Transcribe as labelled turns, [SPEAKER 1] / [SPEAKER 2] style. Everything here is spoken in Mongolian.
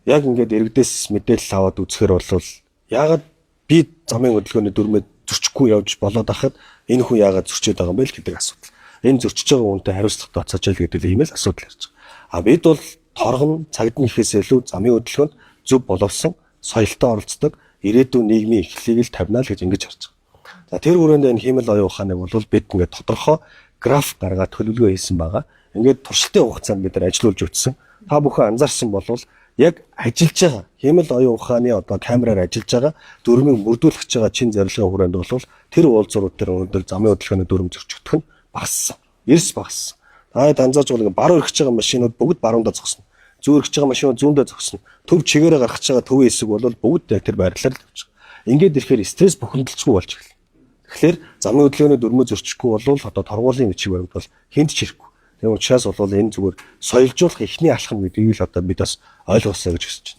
[SPEAKER 1] яг ингээд иргэдээс мэдээлэл аваад үзэхээр бол яагаад би замын хөдөлгөөний дүрмээ зөрчихгүй явж болоод ахад энэ хүн яагаад зөрчиж байгаа юм бэ гэдэг асуудал. Энэ зөрчиж байгаа хүнтэй хариуцлага тооцоож ял гэдэг ийм л асуудал ярьж байгаа. А бид бол торгон цагдны ихээс илүү замын хөдөлгөөнд зөв боловсон соёлтой оролцдог ирээдүйн нийгмийн эхлэлийг л тавина л гэж ингэж харж байгаа. За тэр хүрээнд энэ хиймэл оюун ухааныг бол бид ингээд тодорхой граф гаргаад төлөвлөгөө хийсэн байгаа. Ингээд туршилтын хугацаанд бид нар ажиллуулж үтсэн. Та бүхэн анзаарсан бол яг ажиллаж байгаа хиймэл оюун ухааны одоо камераар ажиллаж байгаа дүрмийг мөрдүүлэх гэж байгаа чин зорилгын хүрээнд бол тэр уулзрууд дээр өнөөдөр замын хөдөлгөөний дүрм зөрчигдөх нь багассан. Эрс багассан. Та анзаарч байгаа баруун өргөж байгаа машинууд бүгд баруундаа зогсно. Зүүн өргөж байгаа машинууд зүүндээ зогсно. Төв чигээрээ гаргаж байгаа төвийн хэсэг бол бүгд яг тэр байрлалаар л явж байгаа. Ингээд ирэхээр стресс бухимдалчгүй болж эхэллээ. Тэгэхээр замын хөдөлгөөний дүрмөө зөрчихгүй бол одоо торгуулийн бичиг баримт бол хүнд ч ирэхгүй. Тийм учраас бол энэ зүгээр соёлжуулах эхний алхам гэдгийг л одоо бид бас ойлгосоо гэж хүсэж байна.